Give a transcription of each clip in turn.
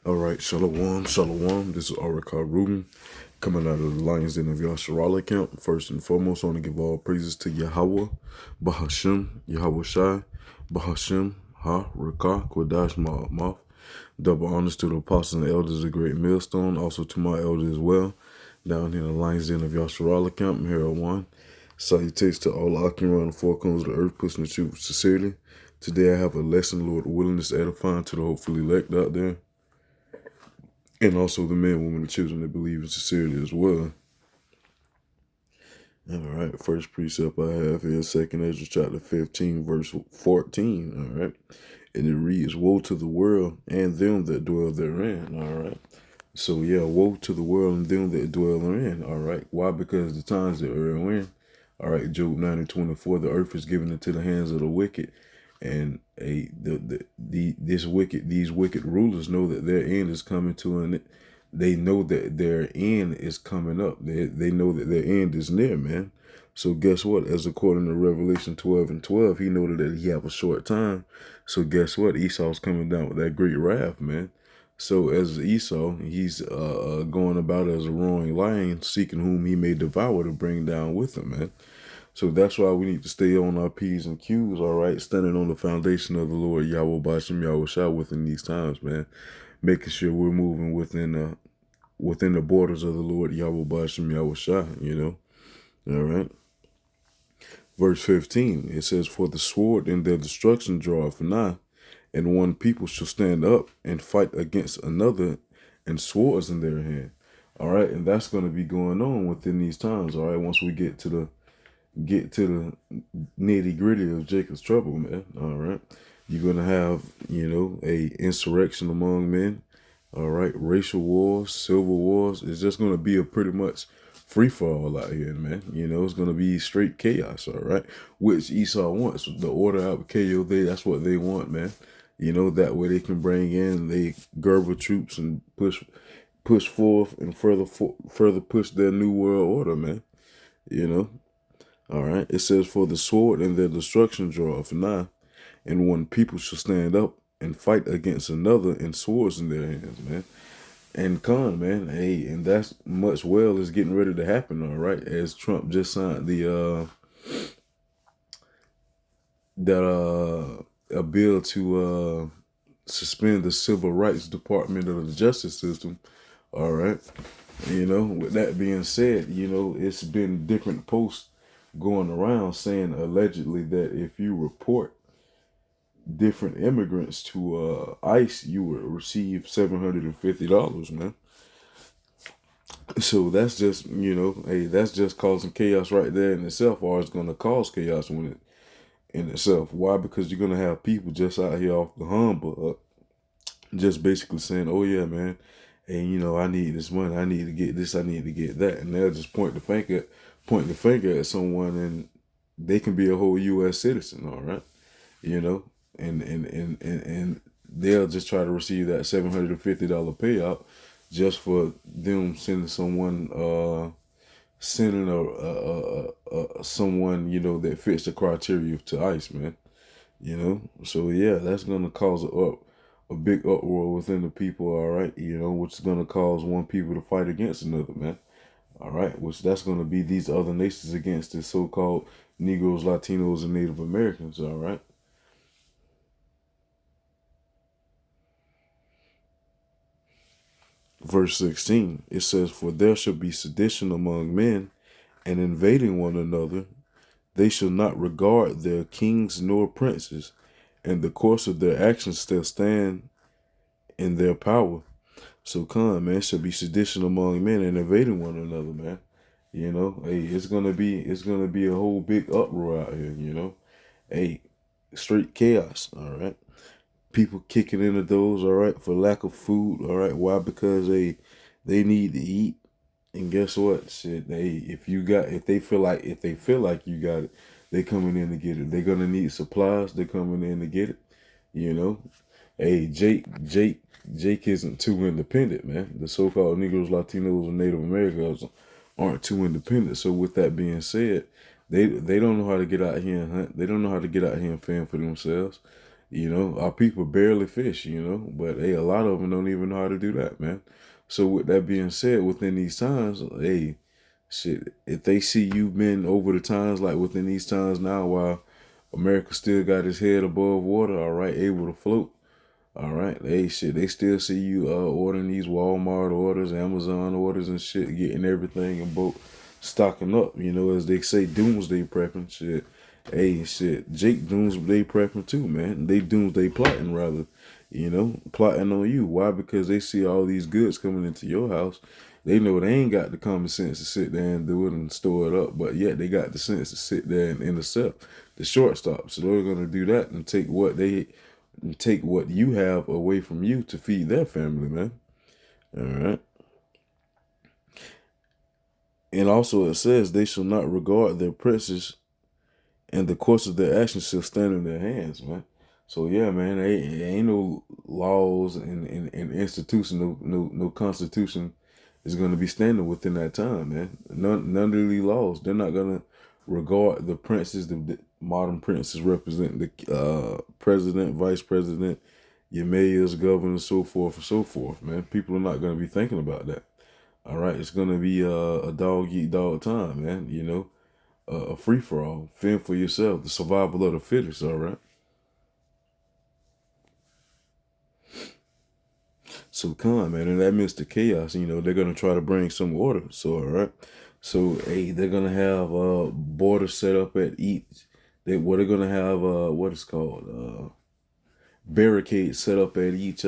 All right, Shalom, Shalom. This is Arakar Rubin coming out of the Lions Den of Yasharala camp. First and foremost, I want to give all praises to Yahweh, Bahashim, Yahweh Shai, Bahashim, Ha, Rakah, Kwadash, Ma'amath. Double honors to the apostles and elders of the Great Millstone, also to my elders as well. Down here in the Lions Den of Yasharala camp, I'm here at one. Salutations to all Akim around the four corners of the earth, pushing the truth sincerely. Today I have a lesson, Lord willing, that's edifying to the hopefully elect out there. And also the men, women, and children that believe in sincerity as well. All right, first precept I have here, 2nd Ezra chapter 15, verse 14. All right, and it reads, "Woe to the world and them that dwell therein." All right, so yeah, woe to the world and them that dwell therein. All right, why? Because the times that are in. All right, Job 9:24, the earth is given into the hands of the wicked, and these wicked rulers know that their end is coming to an. They know that their end is coming up. They know that their end is near, man. So guess what? As according to Revelation 12:12, he noted that he have a short time. So guess what? Esau's coming down with that great wrath, man. So as Esau, he's going about as a roaring lion, seeking whom he may devour to bring down with him, man. So that's why we need to stay on our P's and Q's, all right? Standing on the foundation of the Lord, Yahweh Bashim Yahweh Shah, within these times, man. Making sure we're moving within the borders of the Lord, Yahweh Bashim Yahweh Shah, you know? All right? Verse 15, it says, "For the sword and their destruction draweth nigh, and one people shall stand up and fight against another, and swords in their hand." All right, and that's going to be going on within these times, all right? Once we get to the nitty gritty of Jacob's trouble, man. All right, you're gonna have, a insurrection among men. All right, racial wars, civil wars. It's just gonna be a pretty much free for all out here, man. It's gonna be straight chaos. All right, which Esau wants. The order out of KOD, that's what they want, man. That way they can bring in they Gerber troops and push forth and further push their new world order, man. You know. All right. It says, "For the sword and their destruction draweth nigh, and one people shall stand up and fight against another, and swords in their hands," man. And man, hey, and that's much well is getting ready to happen, all right, as Trump just signed a bill to suspend the civil rights department of the justice system. All right. With that being said, it's been different posts going around saying allegedly that if you report different immigrants to ICE, you will receive $750, man. So that's just, hey, that's just causing chaos right there in itself, or it's going to cause chaos in itself. Why? Because you're going to have people just out here off the humble, just basically saying, "Oh yeah, man, and I need this money, I need to get this, I need to get that," and they'll just point the finger at someone, and they can be a whole U.S. citizen, all right, and they'll just try to receive that $750 payout just for them sending someone someone that fits the criteria to ICE, man. So yeah, that's gonna cause a big uproar within the people, all right, which is gonna cause one people to fight against another, man. All right, which that's gonna be these other nations against the so-called Negroes, Latinos, and Native Americans, all right. Verse 16, it says, "For there shall be sedition among men, and invading one another. They shall not regard their kings nor princes, and the course of their actions still stand in their power." So man, shall be sedition among men and invading one another, man. Hey, it's gonna be a whole big uproar out here, Hey, straight chaos, all right. People kicking into those, all right, for lack of food, all right. Why? Because they need to eat. And guess what? Shit, if they feel like you got it, they coming in to get it. They're gonna need supplies, they're coming in to get it, you know. Hey, Jake isn't too independent, man. The so-called Negroes, Latinos, and Native Americans aren't too independent. So with that being said, they don't know how to get out here and hunt. They don't know how to get out here and fend for themselves. You know, our people barely fish, you know, but hey, a lot of them don't even know how to do that, man. So with that being said, within these times, hey, shit, if they see you been over the times, like within these times now, while America still got its head above water, all right, able to float, all right, hey, shit, they still see you ordering these Walmart orders, Amazon orders, and shit, getting everything in bulk, stocking up. You know, as they say, doomsday prepping. Shit, hey, shit, Jake doomsday prepping too, man. They doomsday plotting rather. You know, plotting on you. Why? Because they see all these goods coming into your house. They know they ain't got the common sense to sit there and do it and store it up, but yet they got the sense to sit there and intercept the shortstop. So they're gonna do that and take what you have away from you to feed their family, man. All right. And also it says they shall not regard their princes, and the course of their actions shall stand in their hands, man. So yeah, man, ain't no laws and institution, no constitution is gonna be standing within that time, man. None of these laws. They're not gonna regard the princes, the modern princes represent the president, vice president, your mayors, governors, so forth and so forth, man. People are not gonna be thinking about that. All right, it's gonna be a dog eat dog time, man. You know, a free for all, fend for yourself, the survival of the fittest. All right. So come, man, in that midst of chaos, you know, they're gonna try to bring some order. So all right. So hey, they're gonna have borders set up at each. They're gonna have what is called barricades set up at each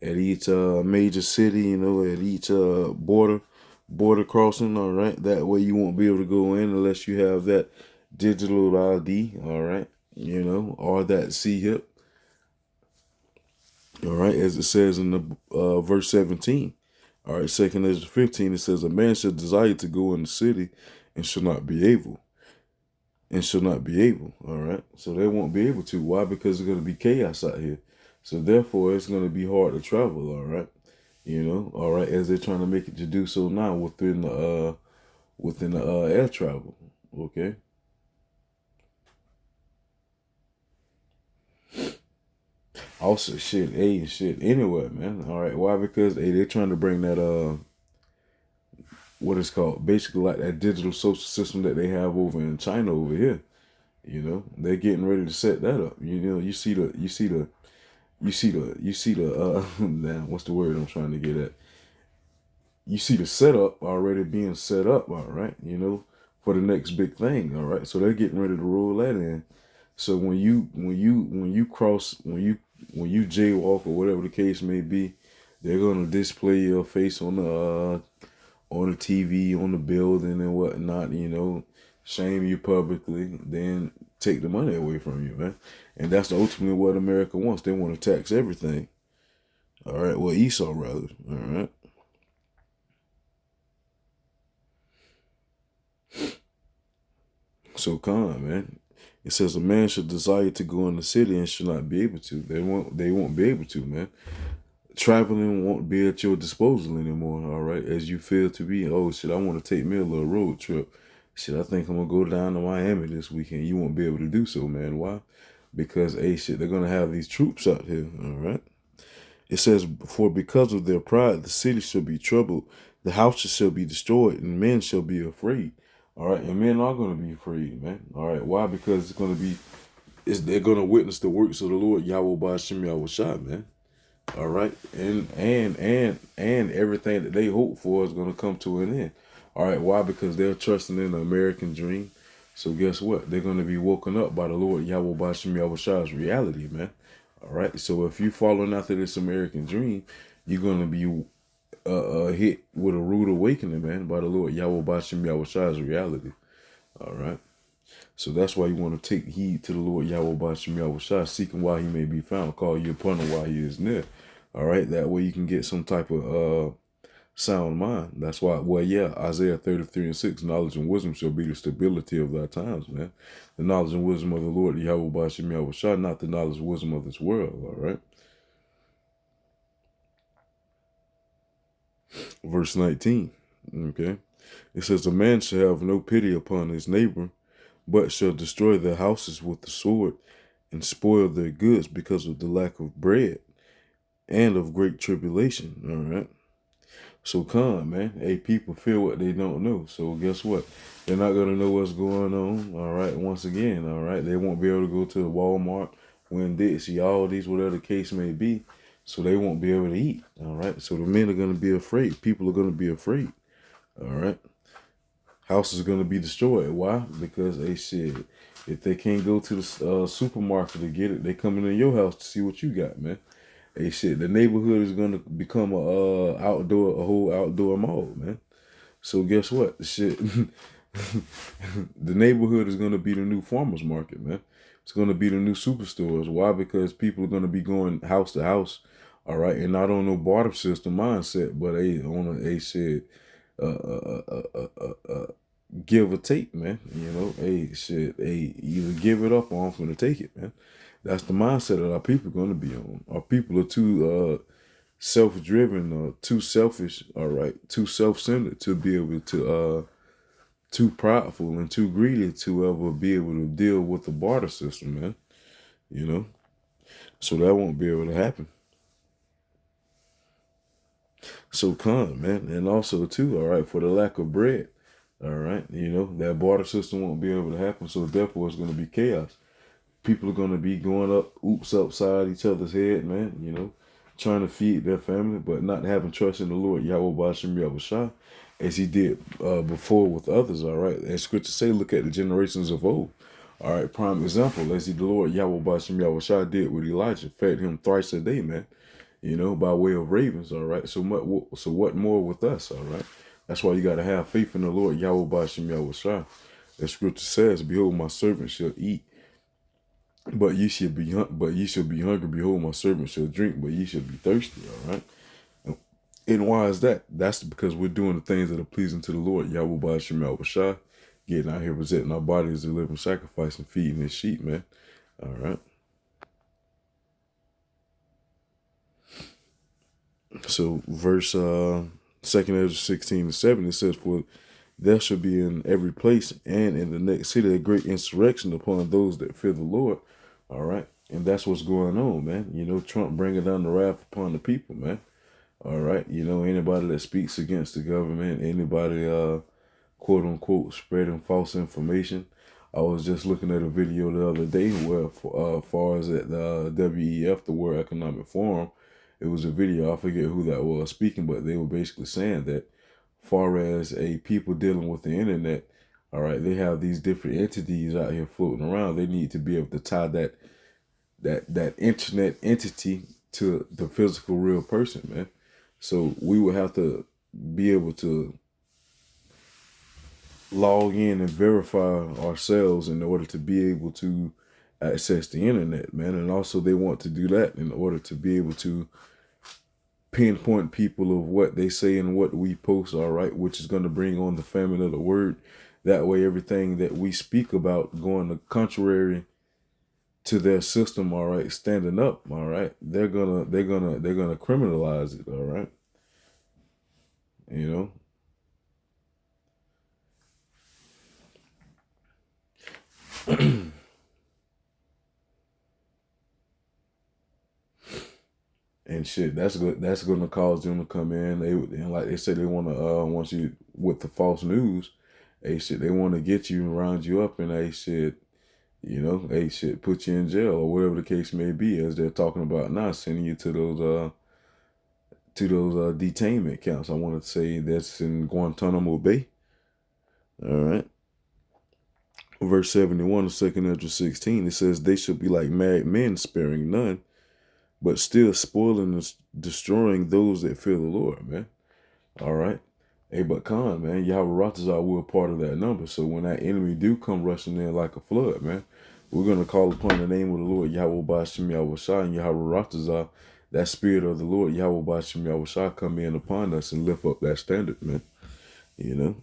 major city, you know, at each border crossing, all right. That way you won't be able to go in unless you have that digital ID, all right, you know, or that C-hip, all right, as it says in the verse 17. All right, second Ezra 15, it says, a man shall desire to go in the city and shall not be able, all right. So they won't be able to. Why? Because there's going to be chaos out here. So therefore, it's going to be hard to travel, all right. You know, all right, as they're trying to make it to do so now within the air travel, okay. Also, shit, hey, shit, anywhere, man. All right, why? Because hey, they're trying to bring that what is called basically like that digital social system that they have over in China over here. You know, they're getting ready to set that up. You know, you see the damn, what's the word I'm trying to get at? You see the setup already being set up, all right, you know, for the next big thing, all right. So they're getting ready to roll that in. So when you jaywalk or whatever the case may be, they're gonna display your face on the TV, on the building and whatnot, you know, shame you publicly, then take the money away from you, man. And that's ultimately what America wants. They want to tax everything. All right. Well, Esau rather. All right. So come, man. It says a man should desire to go in the city and should not be able to. They won't be able to, man. Traveling won't be at your disposal anymore, all right? As you feel to be, oh shit, I want to take me a little road trip. Shit, I think I'm gonna go down to Miami this weekend. You won't be able to do so, man. Why? Because hey shit, they're gonna have these troops out here, all right? It says, for because of their pride, the city shall be troubled, the houses shall be destroyed, and men shall be afraid. All right, and men are gonna be afraid, man. All right, why? Because they're gonna witness the works of the Lord Yahweh Ba'Shem Yahweh Shai, man. All right, and everything that they hope for is gonna come to an end. All right, why? Because they're trusting in the American dream. So guess what? They're gonna be woken up by the Lord Yahweh Ba'Shem Yahweh Shai's reality, man. All right. So if you're following after this American dream, you're gonna be hit with a rude awakening, man, by the Lord Yahweh Ba'Shem Yahweh Shai's reality. All right. So that's why you want to take heed to the Lord Yahweh Ba'Shem Yahweh Shai, seeking while he may be found, call you upon him while he is near. All right. That way you can get some type of sound mind. That's why, well, yeah, Isaiah 33:6, knowledge and wisdom shall be the stability of thy times, man. The knowledge and wisdom of the Lord Yahweh Ba'Shem Yahweh Shai, not the knowledge and wisdom of this world. All right. Verse 19. Okay. It says, a man shall have no pity upon his neighbor, but shall destroy their houses with the sword, and spoil their goods because of the lack of bread and of great tribulation. All right. So come, man. Hey, people feel what they don't know. So guess what? They're not gonna know what's going on. All right. Once again, all right. They won't be able to go to Walmart, Winn-Dixie, Aldi's, whatever the case may be. So they won't be able to eat. All right. So the men are gonna be afraid. People are gonna be afraid. All right. Houses are gonna be destroyed. Why? Because they said if they can't go to the supermarket to get it, they coming in your house to see what you got, man. Hey, shit, the neighborhood is gonna become a whole outdoor mall, man. So guess what? Shit, the neighborhood is gonna be the new farmers market, man. It's gonna be the new superstores. Why? Because people are gonna be going house to house, all right, and not on no barter system mindset, but on a shit, uh, uh, uh, uh, uh, uh, give or take, man. You know, hey, shit, hey, either give it up or I'm gonna take it, man. That's the mindset that our people are gonna be on. Our people are too self-driven or too selfish, all right, too self-centered to be able to too prideful and too greedy to ever be able to deal with the barter system, man. You know? So that won't be able to happen. So come, man. And also too, all right, for the lack of bread, all right, you know, that barter system won't be able to happen. So therefore it's gonna be chaos. People are gonna be going up oops upside each other's head, man, you know, trying to feed their family, but not having trust in the Lord Yahweh Bashem Yahushua, as he did before with others, all right. As scripture say, look at the generations of old. All right, prime example, as the Lord Yahweh Bashem Yahushua did with Elijah, fed him thrice a day, man, you know, by way of ravens, all right. So what more with us, all right? That's why you got to have faith in the Lord Yahweh Bashem Yahushua. As scripture says, behold, my servant shall eat, but ye shall be hungry. Behold, my servant shall drink, but ye shall be thirsty. All right. And why is that? That's because we're doing the things that are pleasing to the Lord. Yahweh Ba'ashem Yahushua, getting out here presenting our bodies as a living sacrifice and feeding his sheep, man. All right. So verse 2nd Ezra 16:7, it says, for there shall be in every place and in the next city a great insurrection upon those that fear the Lord. All right. And that's what's going on, man. You know, Trump bringing down the wrath upon the people, man. All right. You know, anybody that speaks against the government, anybody, quote unquote, spreading false information. I was just looking at a video the other day where, far as at the WEF, the World Economic Forum, it was a video. I forget who that was speaking, but they were basically saying that, far as a people dealing with the internet, all right, they have these different entities out here floating around. They need to be able to tie that internet entity to the physical real person, man. So we would have to be able to log in and verify ourselves in order to be able to access the internet, man. And also they want to do that in order to be able to pinpoint people of what they say and what we post, all right, which is going to bring on the famine of the word. That way everything that we speak about going the contrary to their system, all right, standing up, all right, they're gonna criminalize it, all right, you know. And shit, that's good. That's going to cause them to come in. And like they said, they want to once you with the false news, hey shit, they want to get you and round you up, and hey shit, you know, hey shit, put you in jail or whatever the case may be, as they're talking about now, sending you to those detainment camps. I want to say that's in Guantanamo Bay. All right. Verse 71 of 2nd Ezra 16, it says, they shall be like mad men, sparing none, but still spoiling and destroying those that fear the Lord, man. All right. Hey, but Khan, man, Yahweh Ratazar, we're a part of that number. So when that enemy do come rushing in like a flood, man, we're going to call upon the name of the Lord, Yahweh Ba'ashem Yahushua, and Yahweh Ratazar, that spirit of the Lord, Yahweh Ba'ashem Yahushua, come in upon us and lift up that standard, man. You know?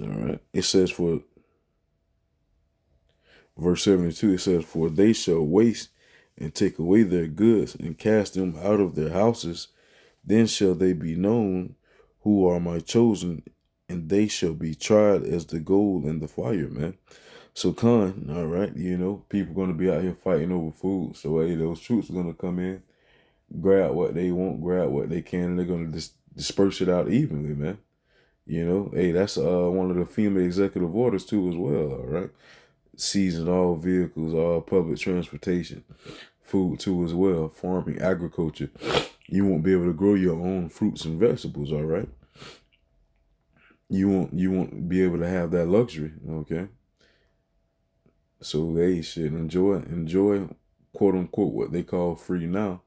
All right. It says for verse 72, it says, for they shall waste and take away their goods and cast them out of their houses. Then shall they be known who are my chosen, and they shall be tried as the gold in the fire, man. So Khan, all right, you know, people gonna be out here fighting over food. So hey, those troops are gonna come in, grab what they want, grab what they can, and they're gonna disperse it out evenly, man. You know, hey, that's one of the FEMA executive orders too as well, all right? Seizing all vehicles, all public transportation, food too as well, farming, agriculture. You won't be able to grow your own fruits and vegetables, all right? You won't be able to have that luxury, okay? So they should enjoy quote unquote what they call free now.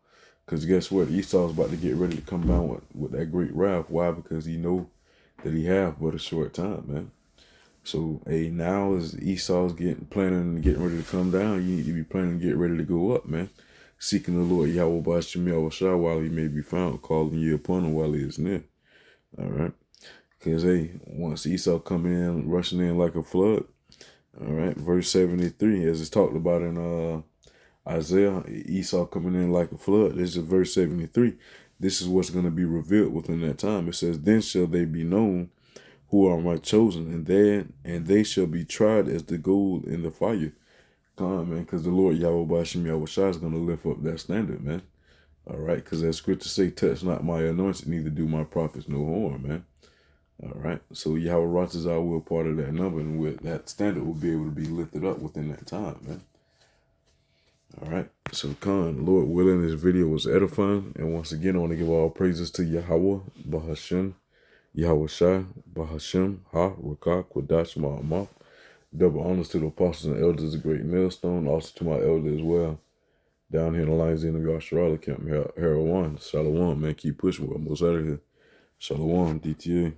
Cause guess what? Esau's about to get ready to come down with that great wrath. Why? Because he know that he have but a short time, man. So hey, now as Esau's getting ready to come down, you need to be planning to get ready to go up, man. Seeking the Lord Yahweh Bashim Yahushua while he may be found, calling you upon him while he is near. All right. Because hey, once Esau coming in, rushing in like a flood, all right, verse 73, as it's talked about in Isaiah, Esau coming in like a flood. This is verse 73. This is what's going to be revealed within that time. It says, then shall they be known who are my chosen, and they shall be tried as the gold in the fire. Come on, man, because the Lord Yahweh Bashim Yahushua is going to lift up that standard, man. All right, because as scripture say, touch not my anointed, neither do my prophets no harm, man. All right, so Yahweh Ratazah will part of that number, and with that standard will be able to be lifted up within that time, man. All right, so Khan, Lord willing, this video was edifying, and once again, I want to give all praises to Yahweh Bahashim, Yahweh Shai, Bahashim, Ha, Rakah, Quadash, Ma'amah. Double honors to the apostles and elders, a great millstone, also to my elder as well. Down here in the Lions Den of Yasharala camp, Harold 1, Shalom, man, keep pushing, we're almost out of here. Shalom, DTA.